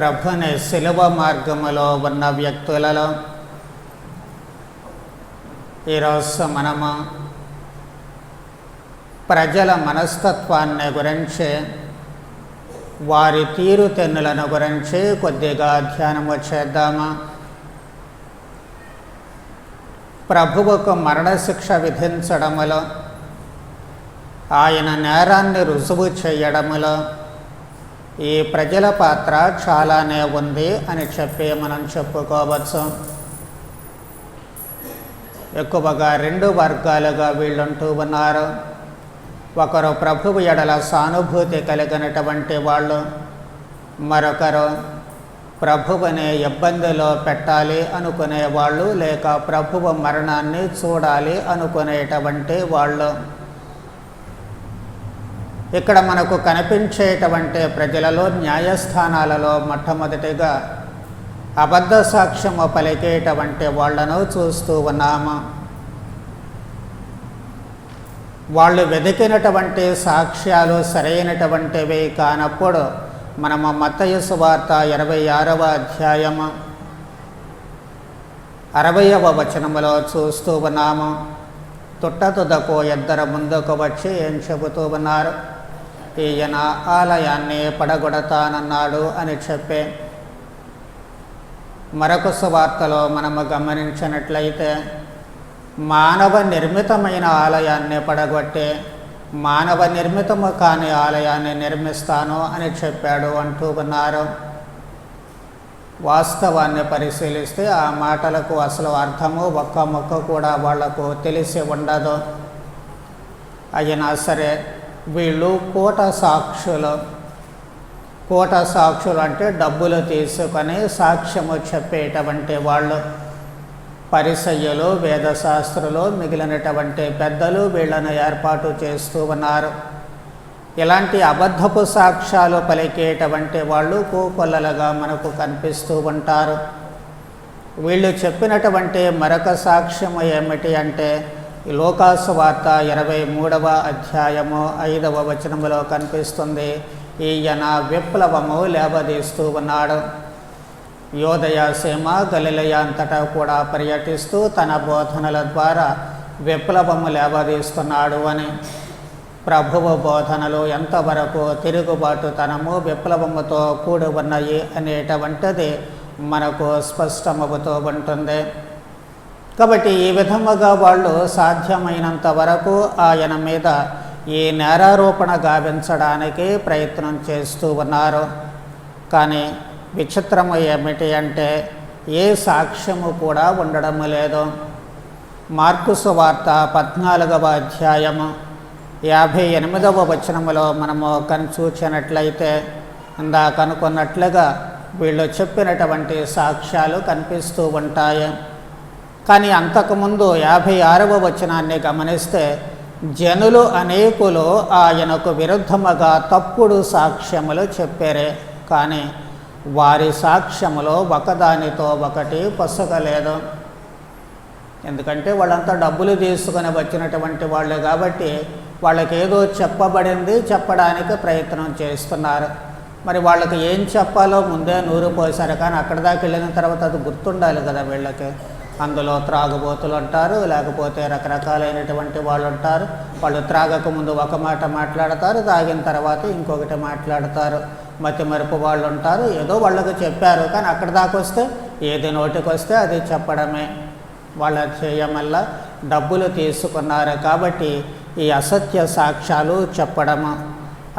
ప్రభుని శిలువ మార్గములో ఉన్న వ్యక్తులలో ఈరోజు మనము ప్రజల మనస్తత్వాన్ని గురించి, వారి తీరుతెన్నులను గురించి కొద్దిగా ధ్యానము చేద్దాము. ప్రభువుకు మరణశిక్ష విధించడములో, ఆయన నేరాన్ని రుజువు చేయడములో ఈ ప్రజల పాత్ర చాలానే ఉంది అని చెప్పి మనం చెప్పుకోవచ్చు. ఎక్కువగా రెండు వర్గాలుగా వీళ్ళుంటూ ఉన్నారు. ఒకరు ప్రభువు ఎడల సానుభూతి కలిగినటువంటి వాళ్ళు, మరొకరు ప్రభువుని ఇబ్బందిలో పెట్టాలి అనుకునేవాళ్ళు, లేక ప్రభువు మరణాన్ని చూడాలి అనుకునేటువంటి వాళ్ళు. ఇక్కడ మనకు కనిపించేటువంటి ప్రజలలో న్యాయస్థానాలలో మొట్టమొదటిగా అబద్ధ సాక్ష్యము పలికేటువంటి వాళ్లను చూస్తూ ఉన్నాము. వాళ్ళు వెతికినటువంటి సాక్ష్యాలు సరైనటువంటివి కానప్పుడు మనము మత్తయి సువార్త 26వ అధ్యాయము 60వ వచనములో చూస్తూ ఉన్నాము. తుట్టతుదకు ఇద్దరు ముందుకు వచ్చి ఏం చెబుతూ ఉన్నారు? ఈయన ఆలయాన్ని పడగొడతానన్నాడు అని చెప్పి. మరొక సువార్తలో మనము గమనించినట్లయితే, మానవ నిర్మితమైన ఆలయాన్ని పడగొట్టి మానవ నిర్మితము కాని ఆలయాన్ని నిర్మిస్తాను అని చెప్పాడు అంటూ ఉన్నారు. వాస్తవాన్ని పరిశీలిస్తే ఆ మాటలకు అసలు అర్థము ఒక్క మొక్క కూడా వాళ్లకు తెలిసి ఉండదు. అయినా సరే వీళ్ళు కోట సాక్షులు అంటే డబ్బులు తీసుకొని సాక్ష్యము చెప్పేటువంటి వాళ్ళు. పరిసయ్యులు, వేదశాస్త్రులు, మిగిలినటువంటి పెద్దలు వీళ్ళను ఏర్పాటు చేస్తూ ఉన్నారు. ఇలాంటి అబద్ధపు సాక్ష్యాలు పలికేటువంటి వాళ్ళు కోకొల్లలుగా మనకు కనిపిస్తూ ఉంటారు. వీళ్ళు చెప్పినటువంటి మరొక సాక్ష్యము ఏమిటి అంటే, లూకాసు వార్త 23వ అధ్యాయము 5వ వచనములో కనిపిస్తుంది. ఈయన విప్లవము లేవదీస్తూ ఉన్నాడు. యోదయ సీమ, గలిలయ అంతటా కూడా పర్యటిస్తూ తన బోధనల ద్వారా విప్లవము లేవదీస్తున్నాడు అని. ప్రభువు బోధనలు ఎంతవరకు తిరుగుబాటుతనము, విప్లవముతో కూడి ఉన్నాయి అనేటువంటిది మనకు స్పష్టమవుతూ ఉంటుంది. కాబట్టి ఈ విధముగా వాళ్ళు సాధ్యమైనంత వరకు ఆయన మీద ఈ నేరారోపణ గావించడానికి ప్రయత్నం చేస్తూ ఉన్నారు. కానీ విచిత్రము ఏమిటి అంటే, ఏ సాక్ష్యము కూడా ఉండడం లేదు. మార్కు సువార్త 14వ అధ్యాయము 58వ వచనములో మనము చూచినట్లయితే, ఇందాక అనుకున్నట్లుగా వీళ్ళు చెప్పినటువంటి సాక్ష్యాలు కనిపిస్తూ ఉంటాయి. కానీ అంతకుముందు 56వ వచనాన్ని గమనిస్తే, జనులు అనేకులు ఆయనకు విరుద్ధముగా తప్పుడు సాక్ష్యములు చెప్పారే, కానీ వారి సాక్ష్యములో ఒకదానితో ఒకటి పొసగలేదు. ఎందుకంటే వాళ్ళంతా డబ్బులు తీసుకొని వచ్చినటువంటి వాళ్ళు కాబట్టి వాళ్ళకి ఏదో చెప్పబడింది చెప్పడానికి ప్రయత్నం చేస్తున్నారు. మరి వాళ్ళకి ఏం చెప్పాలో ముందే నూరు పోసారు, కానీ అక్కడి దాకా వెళ్ళిన తర్వాత అది గుర్తుండాలి కదా వీళ్ళకి. అందులో త్రాగుబోతులు ఉంటారు, లేకపోతే రకరకాలైనటువంటి వాళ్ళు ఉంటారు. వాళ్ళు త్రాగక ముందు ఒక మాట మాట్లాడతారు, తాగిన తర్వాత ఇంకొకటి మాట్లాడతారు. మతి మరుపు వాళ్ళు ఉంటారు. ఏదో వాళ్ళకు చెప్పారు, కానీ అక్కడి దాకా వస్తే ఏది నోటికి వస్తే అది చెప్పడమే. వాళ్ళ చేయమల్లా డబ్బులు తీసుకున్నారు కాబట్టి ఈ అసత్య సాక్ష్యాలు చెప్పడము.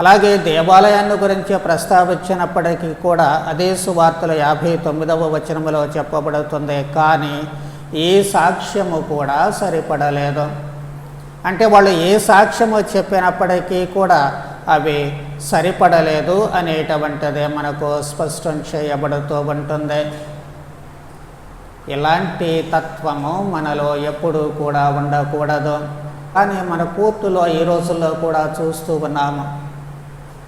అలాగే దేవాలయాన్ని గురించి ప్రస్తావించినప్పటికీ కూడా అదే సువార్తలు 59వ వచనములో చెప్పబడుతుంది. కానీ ఈ సాక్ష్యము కూడా సరిపడలేదు. అంటే వాళ్ళు ఏ సాక్ష్యము చెప్పినప్పటికీ కూడా అవి సరిపడలేదు అనేటువంటిదే మనకు స్పష్టం చేయబడుతూ ఉంటుంది. ఇలాంటి తత్వము మనలో ఎప్పుడూ కూడా ఉండకూడదు. కానీ మన కోర్టులో ఈ రోజుల్లో కూడా చూస్తూ ఉన్నాము.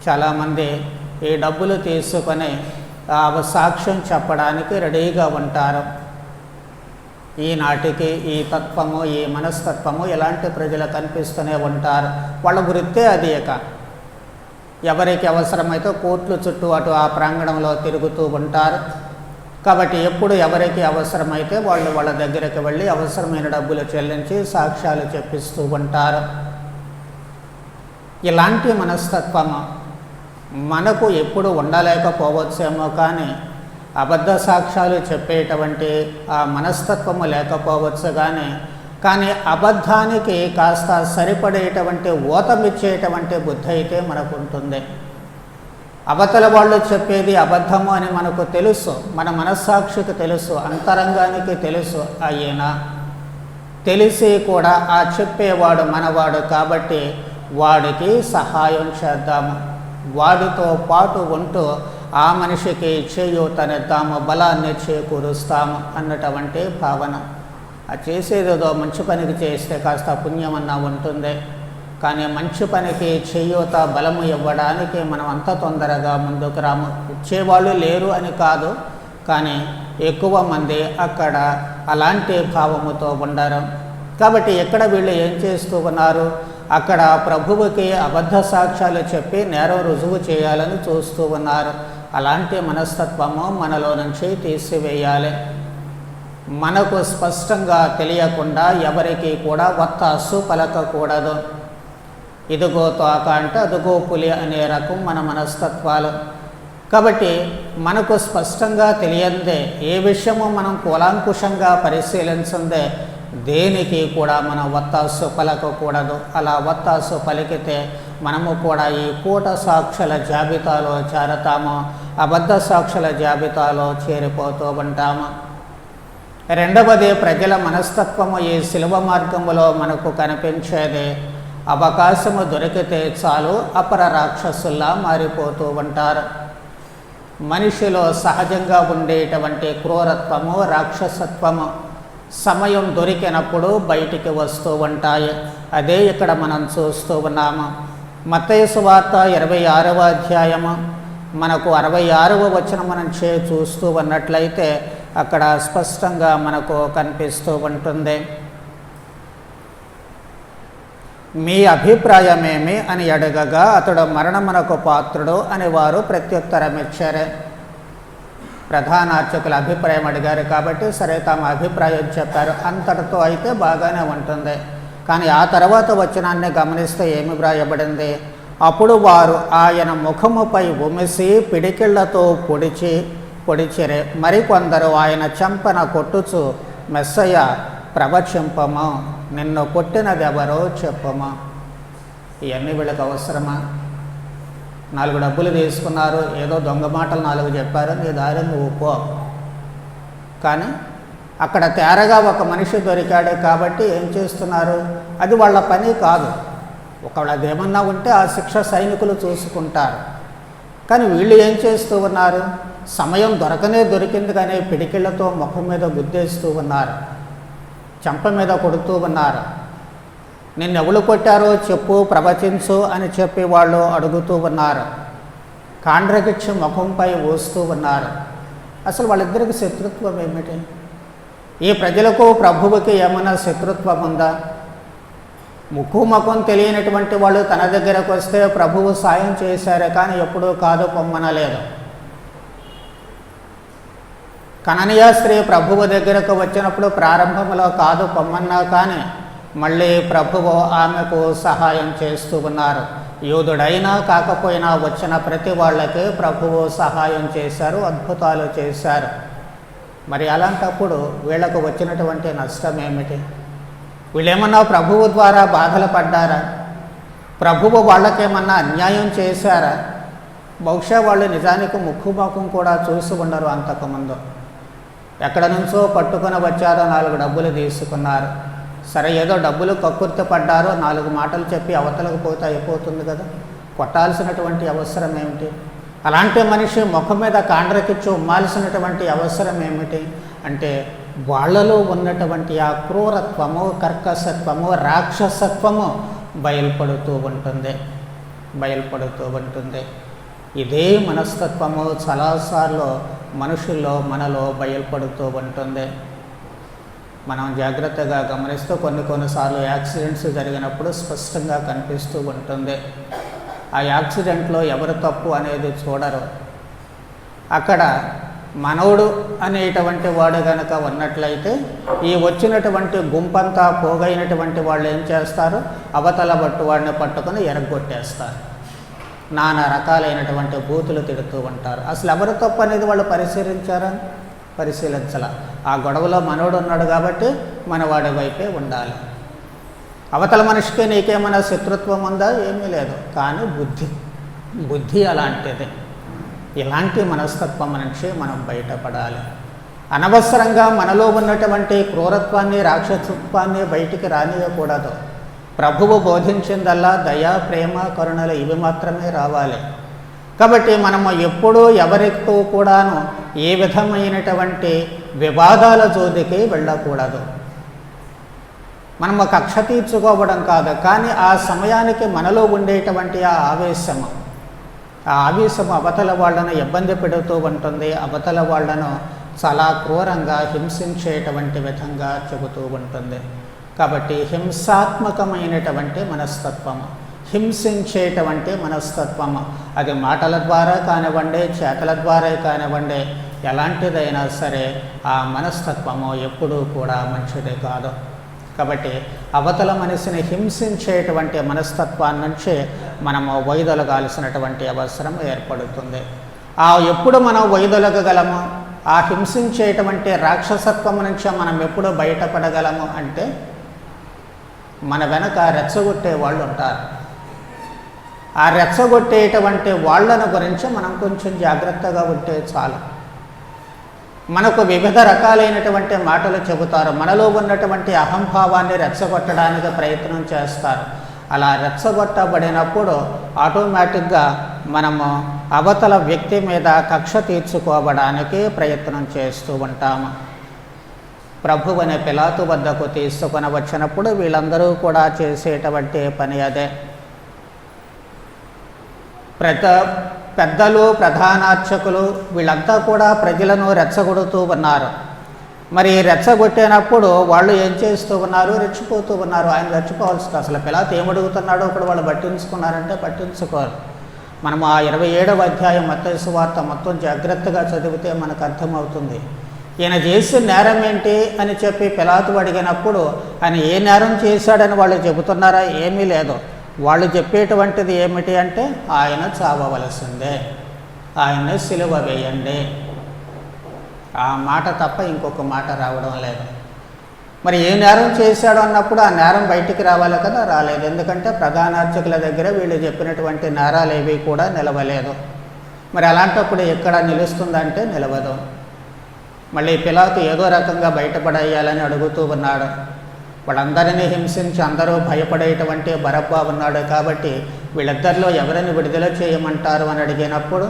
చాలామంది ఈ డబ్బులు తీసుకొని సాక్ష్యం చెప్పడానికి రెడీగా ఉంటారు. ఈనాటికి ఈ తత్వము, ఈ మనస్తత్వము ఇలాంటి ప్రజలు కనిపిస్తూనే ఉంటారు. వాళ్ళ వృత్తే అది. ఎవరికి అవసరమైతే కోర్టుల చుట్టూ అటు ఆ ప్రాంగణంలో తిరుగుతూ ఉంటారు. కాబట్టి ఎప్పుడు ఎవరికి అవసరమైతే వాళ్ళు వాళ్ళ దగ్గరికి వెళ్ళి అవసరమైన డబ్బులు చెల్లించి సాక్ష్యాలు చెప్పిస్తూ ఉంటారు. ఇలాంటి మనస్తత్వము మనకు ఎప్పుడు ఉండలేకపోవచ్చేమో, కానీ అబద్ధ సాక్ష్యాలు చెప్పేటువంటి ఆ మనస్తత్వము లేకపోవచ్చు. కానీ అబద్ధానికి కాస్త సరిపడేటువంటి ఊతమిచ్చేటువంటి బుద్ధి అయితే మనకు ఉంటుంది. అవతల వాళ్ళు చెప్పేది అబద్ధము అని మనకు తెలుసు, మన మనస్సాక్షికి తెలుసు, అంతరంగానికి తెలుసు. అయినా తెలిసి కూడా ఆ చెప్పేవాడు మనవాడు కాబట్టి వాడికి సహాయం చేద్దాము, వాడితో పాటు ఉంటూ ఆ మనిషికి చేయూతనిద్దాము, బలాన్ని చేకూరుస్తాము అన్నటువంటి భావన. ఆ చేసేదేదో మంచి పనికి చేస్తే కాస్త పుణ్యమన్నా ఉంటుంది, కానీ మంచి పనికి చేయూత బలము ఇవ్వడానికి మనం అంత తొందరగా ముందుకు రాము. ఇచ్చేవాళ్ళు లేరు అని కాదు, కానీ ఎక్కువ మంది అక్కడ అలాంటి భావముతో ఉండరు. కాబట్టి ఎక్కడ వీళ్ళు ఏం చేస్తూ ఉన్నారు, అక్కడ ప్రభువుకి అబద్ధ సాక్ష్యాలు చెప్పి నేరం రుజువు చేయాలని చూస్తూ ఉన్నారు. అలాంటి మనస్తత్వము మనలో నుంచి తీసివేయాలి. మనకు స్పష్టంగా తెలియకుండా ఎవరికి కూడా వత్తాసు పలకకూడదు. ఇదిగో తోక అంటే అదుగో పులి అనే రకం మన మనస్తత్వాలు. కాబట్టి మనకు స్పష్టంగా తెలియందే, ఏ విషయము మనం కూలంకుషంగా పరిశీలించిందే, దేనికి కూడా మనం వత్తాసు పలకకూడదు. అలా వత్తాసు పలికితే మనము కూడా ఈ కూట సాక్షుల జాబితాలో చేరతాము, అబద్ధ సాక్షుల జాబితాలో చేరిపోతూ ఉంటాము. రెండవది, ప్రజల మనస్తత్వము ఈ శిలువ మార్గములో మనకు కనిపించేది. అవకాశము దొరికితే చాలు అపర రాక్షసుల్లా మారిపోతూ ఉంటారు. మనిషిలో సహజంగా ఉండేటువంటి క్రూరత్వము, రాక్షసత్వము సమయం దొరికినప్పుడు బయటికి వస్తూ ఉంటాయి. అదే ఇక్కడ మనం చూస్తూ ఉన్నాము. మత్తయి సువార్త 26వ అధ్యాయము మనకు 66వ వచనం మనం చూస్తూ ఉన్నట్లయితే అక్కడ స్పష్టంగా మనకు కనిపిస్తూ ఉంటుంది. మీ అభిప్రాయమేమి అని అడగగా అతడు మరణమునకు పాత్రుడు అని వారు ప్రత్యుత్తరం ఇచ్చారు. ప్రధాన అర్చకుల అభిప్రాయం అడిగారు కాబట్టి సరే తమ అభిప్రాయం చెప్పారు. అంతటితో అయితే బాగానే ఉంటుంది. కానీ ఆ తర్వాత వచనాన్ని గమనిస్తే ఏమి వ్రాయబడింది, అప్పుడు వారు ఆయన ముఖముపై ఉమిసి పిడికిళ్లతో పొడిచిరే. మరికొందరు ఆయన చెంపన కొట్టుచు, మెస్సయ్య ప్రవచింపము, నిన్ను కొట్టినదెవరో చెప్పము. ఇవన్నీ వీళ్ళకి అవసరమా? 4 డబ్బులు తీసుకున్నారు, ఏదో దొంగ మాటలు 4 చెప్పారు, నీ దారి నువ్వు పో. కానీ అక్కడ తేరగా ఒక మనిషి దొరికాడు కాబట్టి ఏం చేస్తున్నారు, అది వాళ్ళ పని కాదు. ఒకవేళ అదేమన్నా ఉంటే ఆ శిక్ష సైనికులు చూసుకుంటారు. కానీ వీళ్ళు ఏం చేస్తూ ఉన్నారు, సమయం దొరికింది కానీ పిడికిళ్లతో ముఖం మీద గుద్దేస్తూ ఉన్నారు, చెంప మీద కొడుతూ ఉన్నారు. నిన్నెవరు కొట్టారో చెప్పు, ప్రవచించు అని చెప్పి వాళ్ళు అడుగుతూ ఉన్నారు. కాండ్రకిచ్చి ముఖంపై ఊస్తూ ఉన్నారు. అసలు వాళ్ళిద్దరికి శత్రుత్వం ఏమిటి? ఈ ప్రజలకు ప్రభువుకి ఏమైనా శత్రుత్వం ఉందా? ముఖం తెలియనటువంటి వాళ్ళు తన దగ్గరకు వస్తే ప్రభువు సాయం చేశారే కానీ ఎప్పుడూ కాదు పొమ్మనలేదు. కననీయ స్త్రీ ప్రభువు దగ్గరకు వచ్చినప్పుడు ప్రారంభంలో కాదు పొమ్మన్నా కానీ మళ్ళీ ప్రభువు ఆమెకు సహాయం చేస్తూ ఉన్నారు. యూదుడైనా కాకపోయినా వచ్చిన ప్రతి వాళ్ళకి ప్రభువు సహాయం చేశారు, అద్భుతాలు చేశారు. మరి అలాంటప్పుడు వీళ్లకు వచ్చినటువంటి నష్టం ఏమిటి? వీళ్ళేమన్నా ప్రభువు ద్వారా బాధలు పడ్డారా? ప్రభువు వాళ్ళకేమన్నా అన్యాయం చేశారా? బహుశా వాళ్ళు నిజానికి ముఖం కూడా చూసి ఉండరు. అంతకుముందు ఎక్కడ నుంచో పట్టుకొని వచ్చారో, 4 డబ్బులు తీసుకున్నారు. సరే ఏదో డబ్బులు కక్కుర్తి పడ్డారో 4 మాటలు చెప్పి అవతలకు పోతే అయిపోతుంది కదా, కొట్టాల్సినటువంటి అవసరం ఏమిటి? అలాంటి మనిషి ముఖం మీద కాండ్రకిచ్చి ఉమ్మాల్సినటువంటి అవసరం ఏమిటి అంటే వాళ్ళలో ఉన్నటువంటి ఆ క్రూరత్వము, కర్కశత్వము, రాక్షసత్వము బయలుపడుతూ ఉంటుంది. ఇదే మనస్తత్వము చాలాసార్లు మనుషుల్లో మనలో బయలుపడుతూ ఉంటుంది. మనం జాగ్రత్తగా గమనిస్తూ కొన్నిసార్లు యాక్సిడెంట్స్ జరిగినప్పుడు స్పష్టంగా కనిపిస్తూ ఉంటుంది. ఆ యాక్సిడెంట్లో ఎవరు తప్పు అనేది చూడరు. అక్కడ మనవుడు అనేటువంటి వాడు కనుక ఉన్నట్లయితే ఈ వచ్చినటువంటి గుంపంతా పోగైనటువంటి వాళ్ళు ఏం చేస్తారు, అవతల బట్టు వాడిని పట్టుకొని ఎరగొట్టేస్తారు. నానా రకాలైనటువంటి బూతులు తిడుతూ ఉంటారు. అసలు ఎవరు తప్పు అనేది వాళ్ళు పరిశీలించాల. ఆ గొడవలో మనోడు ఉన్నాడు కాబట్టి మనవాడి వైపే ఉండాలి. అవతల మనిషికి నీకేమైనా శత్రుత్వం ఉందా? ఏమీ లేదు. కానీ బుద్ధి అలాంటిది. ఇలాంటి మనస్తత్వం నుంచి మనం బయటపడాలి. అనవసరంగా మనలో ఉన్నటువంటి క్రూరత్వాన్ని, రాక్షసత్వాన్ని బయటికి రానియకూడదు. ప్రభువు బోధించిందల్లా దయ, ప్రేమ, కరుణలు ఇవి మాత్రమే రావాలి. కాబట్టి మనము ఎప్పుడూ ఎవరితో కూడాను ఏ విధమైనటువంటి వివాదాల జోలికి వెళ్ళకూడదు. మనము కక్ష తీర్చుకోవడం కాదు, కానీ ఆ సమయానికి మనలో ఉండేటువంటి ఆ ఆవేశము అవతల వాళ్ళను ఇబ్బంది పెడుతూ ఉంటుంది. అవతల వాళ్ళను చాలా క్రూరంగా హింసించేటువంటి విధంగా చెబుతూ ఉంటుంది. కాబట్టి హింసాత్మకమైనటువంటి మనస్తత్వము, హింసించేటువంటి మనస్తత్వము, అది మాటల ద్వారా కానివ్వండి, చేతల ద్వారా కానివ్వండి, ఎలాంటిదైనా సరే ఆ మనస్తత్వము ఎప్పుడూ కూడా మంచిది కాదు. కాబట్టి అవతల మనిషిని హింసించేటువంటి మనస్తత్వాన్ని నుంచి మనము వైదొలగాల్సినటువంటి అవసరం ఏర్పడుతుంది. ఎప్పుడు మనం వైదొలగగలము? ఆ హింసించేటువంటి రాక్షసత్వం నుంచి మనం ఎప్పుడు బయటపడగలము అంటే మన వెనక రెచ్చగొట్టే వాళ్ళు ఉంటారు. ఆ రెచ్చగొట్టేటువంటి వాళ్ళను గురించి మనం కొంచెం జాగ్రత్తగా ఉంటే చాలు. మనకు వివిధ రకాలైనటువంటి మాటలు చెబుతారు. మనలో ఉన్నటువంటి అహంభావాన్ని రెచ్చగొట్టడానికి ప్రయత్నం చేస్తారు. అలా రెచ్చగొట్టబడినప్పుడు ఆటోమేటిక్గా మనము అవతల వ్యక్తి మీద కక్ష తీర్చుకోవడానికి ప్రయత్నం చేస్తూ ఉంటాము. ప్రభువు అనే పిలాతు వద్దకు తీసుకొని వచ్చినప్పుడు వీళ్ళందరూ కూడా చేసేటువంటి పని అదే. పెద్దలు, ప్రధానార్చకులు వీళ్ళంతా కూడా ప్రజలను రెచ్చగొడుతూ ఉన్నారు. మరి రెచ్చగొట్టినప్పుడు వాళ్ళు ఏం చేస్తూ ఉన్నారు? రెచ్చిపోతూ ఉన్నారు. ఆయన రెచ్చిపోవాల్సింది. అసలు పిలాతు ఏమడుగుతున్నాడో ఇప్పుడు వాళ్ళు పట్టించుకున్నారంటే పట్టించుకోరు. మనం ఆ 27వ అధ్యాయం మత్తయి సువార్త మొత్తం జాగ్రత్తగా చదివితే మనకు అర్థమవుతుంది. ఈయన చేసిన నేరం ఏంటి అని చెప్పి పిలాతు అడిగినప్పుడు ఆయన ఏ నేరం చేశాడని వాళ్ళు చెబుతున్నారా? ఏమీ లేదు. వాళ్ళు చెప్పేటువంటిది ఏమిటి అంటే ఆయన చావవలసిందే, ఆయన్ని సిలువ వేయండి, ఆ మాట తప్ప ఇంకొక మాట రావడం లేదు. మరి ఏ నేరం చేశాడు అన్నప్పుడు ఆ నేరం బయటికి రావాలి కదా, రాలేదు. ఎందుకంటే ప్రధానార్చకుల దగ్గర వీళ్ళు చెప్పినటువంటి నేరాలు ఏవి కూడా నిలవలేదు. మరి అలాంటప్పుడు ఎక్కడ నిలుస్తుందంటే నిలవదు. మళ్ళీ పిలాతు ఏదో రకంగా బయటపడేయాలని అడుగుతూ ఉన్నాడు. వాళ్ళందరినీ హింసించి అందరూ భయపడేటువంటి బరబ్బా ఉన్నాడు. కాబట్టి వీళ్ళిద్దరిలో ఎవరిని విడుదల చేయమంటారు అని అడిగినప్పుడు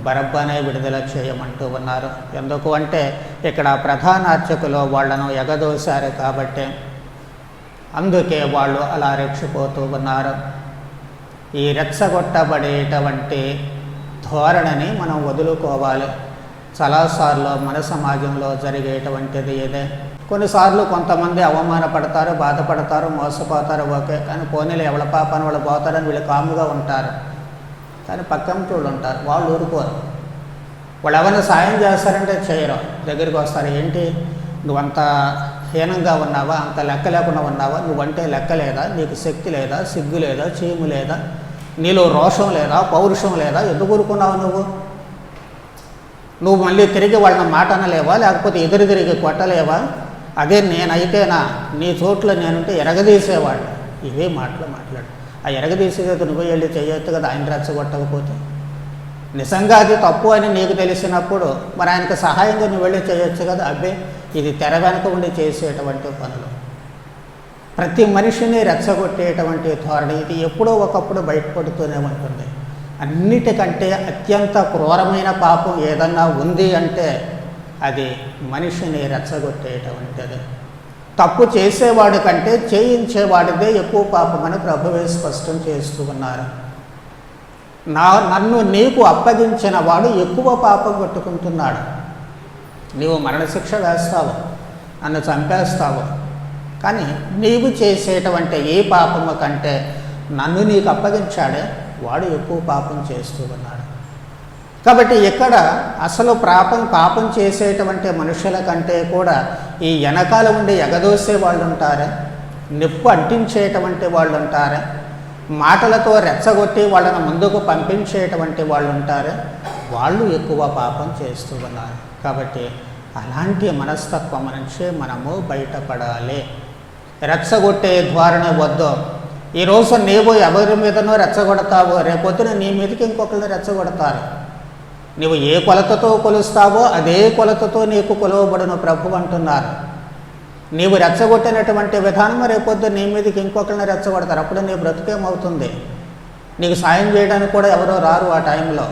బరబ్బానే విడుదల చేయమంటూ ఉన్నారు. ఎందుకు అంటే ఇక్కడ ప్రధాన అర్చకులు వాళ్లను ఎగదోశారు కాబట్టి, అందుకే వాళ్ళు అలా రెచ్చిపోతూ ఉన్నారు. ఈ రెచ్చగొట్టబడేటువంటి ధోరణిని మనం వదులుకోవాలి. చాలాసార్లు మన సమాజంలో జరిగేటువంటిది ఇదే. కొన్నిసార్లు కొంతమంది అవమానపడతారు, బాధపడతారు, మోసపోతారు. ఓకే, కానీ పోనీలు ఎవరి పాపాన్ని వాళ్ళు పోతారని వీళ్ళు కాముగా ఉంటారు. కానీ పక్కన వాళ్ళు ఉంటారు, వాళ్ళు ఊరుకోరు. వాళ్ళు ఎవరైనా సాయం చేస్తారంటే చేయరు, దగ్గరికి వస్తారు. ఏంటి నువ్వంత హీనంగా ఉన్నావా, అంత లెక్క లేకుండా ఉన్నావా, నువ్వంటే లెక్క లేదా, నీకు శక్తి లేదా, సిగ్గు లేదా, చీము లేదా, నీలో రోషం లేదా, పౌరుషం లేదా, ఎందుకు ఊరుకున్నావు నువ్వు మళ్ళీ తిరిగి వాళ్ళని మాట అనలేవా, లేకపోతే ఎదురు తిరిగి కొట్టలేవా, అదే నేనైతేనా నీ చోట్ల నేనుంటే ఎరగదీసేవాళ్ళు. ఇవే మాట్లాడు. ఆ ఎరగదీసేది నువ్వు వెళ్ళి చేయొచ్చు కదా, ఆయన రెచ్చగొట్టకపోతే. నిజంగా అది తప్పు అని నీకు తెలిసినప్పుడు మరి ఆయనకు సహాయంగా నువ్వు వెళ్ళి చేయొచ్చు కదా. అబ్బే, ఇది తెర వెనక ఉండి చేసేటువంటి పనులు. ప్రతి మనిషిని రెచ్చగొట్టేటువంటి ధోరణి ఇది ఎప్పుడో ఒకప్పుడు బయటపడుతూనే ఉంటుంది. అన్నిటికంటే అత్యంత క్రూరమైన పాపం ఏదన్నా ఉంది అంటే అది మనిషిని రెచ్చగొట్టేటువంటిది. తప్పు చేసేవాడి కంటే చేయించేవాడిదే ఎక్కువ పాపమని ప్రభువే స్పష్టం చేస్తూ ఉన్నారు. నన్ను నీకు అప్పగించిన వాడు ఎక్కువ పాపం కొట్టుకుంటున్నాడు. నీవు మరణశిక్ష వేస్తావు, నన్ను చంపేస్తావు, కానీ నీవు చేసేటువంటి ఏ పాపము కంటే నన్ను నీకు అప్పగించాడే వాడు ఎక్కువ పాపం చేస్తూ ఉన్నాడు. కాబట్టి ఇక్కడ అసలు పాపం చేసేటువంటి మనుషుల కంటే కూడా ఈ వెనకాల ఉండి ఎగదోసే వాళ్ళు ఉంటారా, నిప్పు అంటించేటువంటి వాళ్ళు ఉంటారా, మాటలతో రెచ్చగొట్టి వాళ్ళని ముందుకు పంపించేటువంటి వాళ్ళు ఉంటారా, వాళ్ళు ఎక్కువ పాపం చేస్తూ ఉన్నారు. కాబట్టి అలాంటి మనస్తత్వం నుంచి మనము బయటపడాలి. రెచ్చగొట్టే ధోరణి వద్దు. ఈరోజు నీవు ఎవరి మీదనో రెచ్చగొడతావో రేపొద్దున నీ మీదకి ఇంకొకరిని రెచ్చగొడతారు. నీవు ఏ కొలతతో కొలుస్తావో అదే కొలతతో నీకు కొలవబడును ప్రభు అంటున్నారు. నీవు రెచ్చగొట్టినటువంటి విధానం రేపొద్దు నీ మీదకి ఇంకొకరిని రెచ్చగొడతారు. అప్పుడు నీ బ్రతుకేమవుతుంది? నీకు సాయం చేయడానికి కూడా ఎవరో రారు. ఆ టైంలో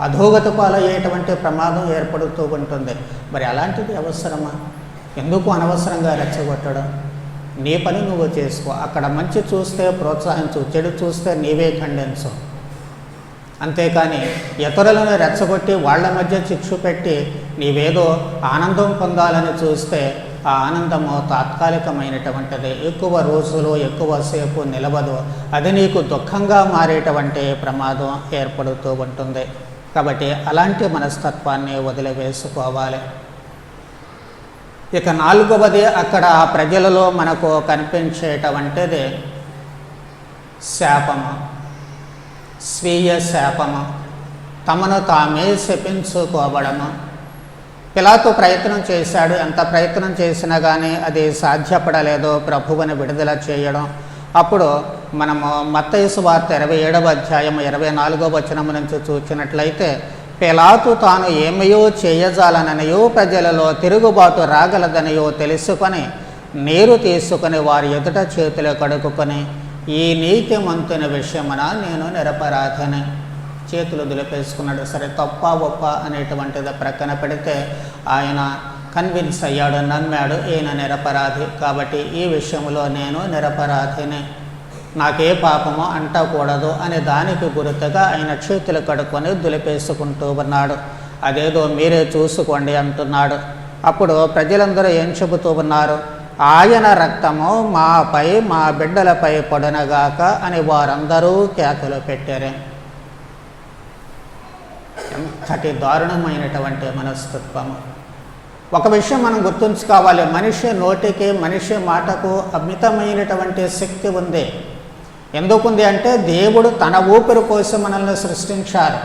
అధోగతి పాలయ్యేటువంటి ప్రమాదం ఏర్పడుతూ ఉంటుంది. మరి అలాంటిది అవసరమా? ఎందుకు అనవసరంగా రెచ్చగొట్టడం? నీ పని నువ్వు చేసుకో. అక్కడ మంచి చూస్తే ప్రోత్సహించు, చెడు చూస్తే నీవే ఖండించు. అంతేకాని ఇతరులను రెచ్చగొట్టి వాళ్ళ మధ్య చిచ్చు పెట్టి నీవేదో ఆనందం పొందాలని చూస్తే ఆ ఆనందము తాత్కాలికమైనటువంటిది, ఎక్కువ రోజులు ఎక్కువసేపు నిలవదు. అది నీకు దుఃఖంగా మారేటువంటి ప్రమాదం ఏర్పడుతూ ఉంటుంది. కాబట్టి అలాంటి మనస్తత్వాన్ని వదిలివేసుకోవాలి. ఇక 4వది అక్కడ ఆ ప్రజలలో మనకు కనిపించేటువంటిది శాపము, స్వీయ శాపము, తమను తామే శపించుకోవడము. పిలాతు ప్రయత్నం చేశాడు. ఎంత ప్రయత్నం చేసినా కానీ అది సాధ్యపడలేదు ప్రభువుని విడుదల చేయడం. అప్పుడు మనము మత్తయి సువార్త 27వ అధ్యాయం 24వ వచనం నుంచి చూసినట్లయితే, పిలాతు తాను ఏమయో చేయజాలననియో ప్రజలలో తిరుగుబాటు రాగలదనియో తెలుసుకొని నీరు తీసుకొని వారి ఎదుట చేతులు కడుక్కొని, ఈ నీతిమంతుని విషయమున నేను నిరపరాధిని, చేతులు దులిపేసుకున్నాడు. సరే, తప్ప ఒప్ప అనేటువంటిది ప్రక్కన పెడితే ఆయన కన్విన్స్ అయ్యాడు, నమ్మాడు, ఈయన నిరపరాధి. కాబట్టి ఈ విషయంలో నేను నిరపరాధిని, నాకే పాపము అంటకూడదు అనే దానికి గుర్తుగా ఆయన చేతులు కడుక్కొని దులిపేసుకుంటూ ఉన్నాడు. అదేదో మీరే చూసుకోండి అంటున్నాడు. అప్పుడు ప్రజలందరూ ఏం చెబుతూ ఉన్నారు? ఆయన రక్తము మాపై మా బిడ్డలపై పడునగాక అని వారందరూ కేకలు పెట్టారు. ఎంతటి దారుణమైనటువంటి మనస్తత్వము. ఒక విషయం మనం గుర్తుంచుకోవాలి, మనిషి నోటికి మనిషి మాటకు అమితమైనటువంటి శక్తి ఉంది. ఎందుకుంది అంటే దేవుడు తన ఊపిరి కోసం మనల్ని సృష్టించారు.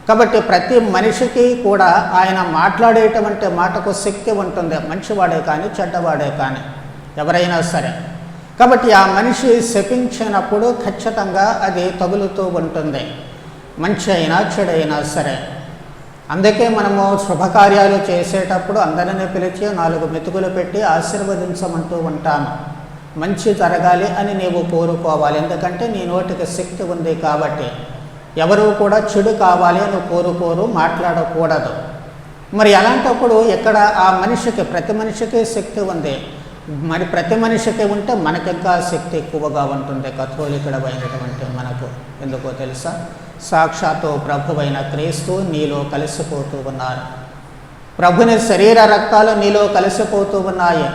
కాబట్టి ప్రతి మనిషికి కూడా ఆయన మాట్లాడేటువంటి మాటకు శక్తి ఉంటుంది, మంచివాడే కానీ చెడ్డవాడే కానీ ఎవరైనా సరే. కాబట్టి ఆ మనిషి శపించినప్పుడు ఖచ్చితంగా అది తగులుతూ ఉంటుంది, మంచి అయినా చెడైనా సరే. అందుకే మనము శుభకార్యాలు చేసేటప్పుడు అందరినీ పిలిచి 4 మెతుకులు పెట్టి ఆశీర్వదించమంటూ ఉంటాము. మంచి జరగాలి అని నీవు కోరుకోవాలి, ఎందుకంటే నీ నోటికి శక్తి ఉంది కాబట్టి. ఎవరు కూడా చెడు కావాలి అని కోరుకోరు, మాట్లాడకూడదు. మరి అలాంటప్పుడు ఇక్కడ ఆ మనిషికి, ప్రతి మనిషికి శక్తి ఉంది. మరి ప్రతి మనిషికి ఉంటే మనకింకా శక్తి ఎక్కువగా ఉంటుంది, కథోలికుడమైనటువంటి మనకు. ఎందుకో తెలుసా? సాక్షాత్తు ప్రభువైన క్రీస్తు నీలో కలిసిపోతూ ఉన్నారు. ప్రభుని శరీర రక్తాలు నీలో కలిసిపోతూ ఉన్నాయి.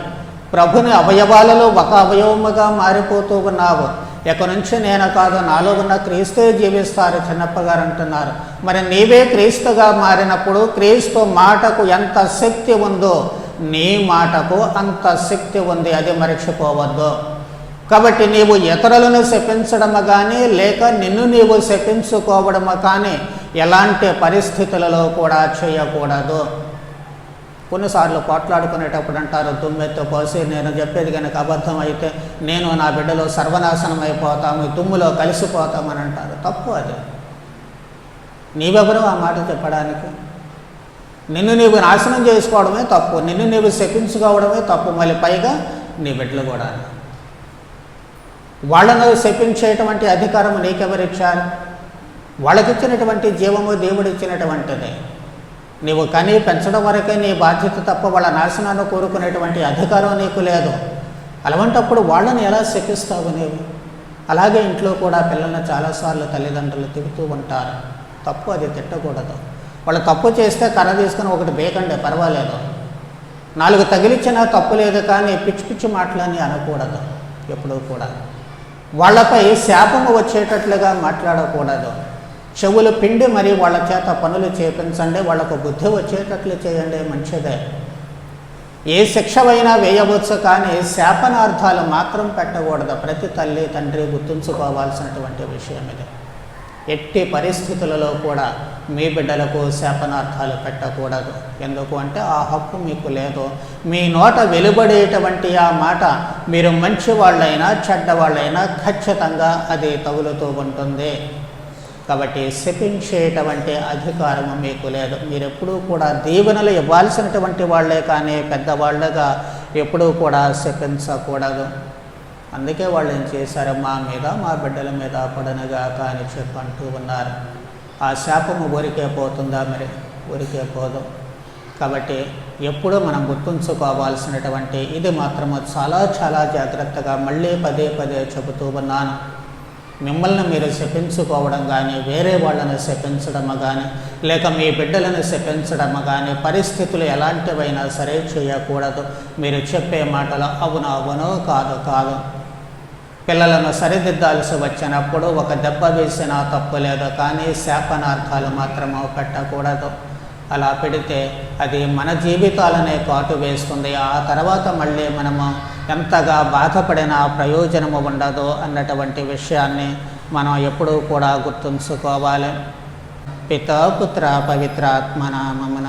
ప్రభుని అవయవాలలో ఒక అవయవముగా మారిపోతూ ఉన్నావు. ఇక నుంచి నేను కాదు, నాలో ఉన్న క్రీస్తే జీవిస్తారు చిన్నప్పగారు అంటున్నారు. మరి నీవే క్రీస్తుగా మారినప్పుడు క్రీస్తు మాటకు ఎంత శక్తి ఉందో నీ మాటకు అంత శక్తి ఉంది, అది మర్చిపోవద్దు. కాబట్టి నీవు ఇతరులను శపించడము కానీ లేక నిన్ను నీవు శపించుకోవడము కానీ ఎలాంటి పరిస్థితులలో కూడా చేయకూడదు. కొన్నిసార్లు పోట్లాడుకునేటప్పుడు అంటారు, తుమ్మెత్తు పోసి నేను చెప్పేది కనుక అబద్ధం అయితే నేను నా బిడ్డలో సర్వనాశనం అయిపోతాము, తుమ్ములో కలిసిపోతామని అంటారు. తప్పు అది. నీవెవరు ఆ మాట చెప్పడానికి? నిన్ను నీవు నాశనం చేసుకోవడమే తప్పు, నిన్ను నీవు శపించుకోవడమే తప్పు. మళ్ళీ పైగా నీ బిడ్డలు కూడా. వాళ్ళను శపించేటువంటి అధికారం నీకెవరిచ్చారు? వాళ్ళకిచ్చినటువంటి జీవము దేవుడు ఇచ్చినటువంటిది. నీవు కని పెంచడం వరకే నీ బాధ్యత తప్ప వాళ్ళ నాశనాన్ని కోరుకునేటువంటి అధికారం నీకు లేదు. అలాంటప్పుడు వాళ్ళని ఎలా శపిస్తావు నీవు? అలాగే ఇంట్లో కూడా పిల్లల్ని చాలాసార్లు తల్లిదండ్రులు తిడుతూ ఉంటారు. తప్పు, అది తిట్టకూడదు. వాళ్ళు తప్పు చేస్తే కర్ర తీసుకుని ఒకటి బేకండి, పర్వాలేదు. 4 తగిలిచ్చినా తప్పు లేదు, కానీ పిచ్చి పిచ్చి మాటలని అనకూడదు ఎప్పుడూ కూడా. వాళ్ళపై శాపము వచ్చేటట్లుగా మాట్లాడకూడదు. చెవులు పిండి మరి వాళ్ళ చేత పనులు చేపించండి, వాళ్ళకు బుద్ధి వచ్చేటట్లు చేయండి, మంచిదే. ఏ శిక్షవైనా వేయవచ్చు, కానీ శాపనార్థాలు మాత్రం పెట్టకూడదు. ప్రతి తల్లి తండ్రి గుర్తుంచుకోవాల్సినటువంటి విషయం ఇది. ఎట్టి పరిస్థితులలో కూడా మీ బిడ్డలకు శాపనార్థాలు పెట్టకూడదు. ఎందుకు అంటే ఆ హక్కు మీకు లేదు. మీ నోట వెలువడేటువంటి ఆ మాట మీరు మంచి వాళ్ళైనా చెడ్డవాళ్ళైనా ఖచ్చితంగా అది తగులుతూ ఉంటుంది. కాబట్టి శపించేటువంటి అధికారము మీకు లేదు. మీరు ఎప్పుడూ కూడా దీవెనలు ఇవ్వాల్సినటువంటి వాళ్ళే, కానీ పెద్దవాళ్ళగా ఎప్పుడూ కూడా శపించకూడదు. అందుకే వాళ్ళు ఏం చేశారు, మా మీద మా బిడ్డల మీద పడనుగాక అని చెప్పంటూ ఉన్నారు. ఆ శాపము ఊరికే పోతుందా? మరి ఊరికే పోదు. కాబట్టి ఎప్పుడూ మనం గుర్తుంచుకోవాల్సినటువంటి ఇది మాత్రము చాలా చాలా జాగ్రత్తగా మళ్ళీ పదే పదే చెబుతూ ఉన్నాను. మిమ్మల్ని మీరు శపించుకోవడం కానీ, వేరే వాళ్ళని శపించడము కానీ, లేక మీ బిడ్డలను శపించడము కానీ పరిస్థితులు ఎలాంటివైనా సరే చేయకూడదు. మీరు చెప్పే మాటలు అవును అవును, కాదు కాదు. పిల్లలను సరిదిద్దాల్సి వచ్చినప్పుడు ఒక దెబ్బ వేసినా తప్పు లేదు, కానీ శాపనార్థాలు మాత్రము పెట్టకూడదు. అలా పెడితే అది మన జీవితాలనే కాటు వేస్తుంది. ఆ తర్వాత మళ్ళీ మనము ఎంతగా బాధపడినా ప్రయోజనము ఉండదు అన్నటువంటి విషయాన్ని మనం ఎప్పుడూ కూడా గుర్తుంచుకోవాలి. పితా పుత్ర పవిత్రాత్మ నామమున.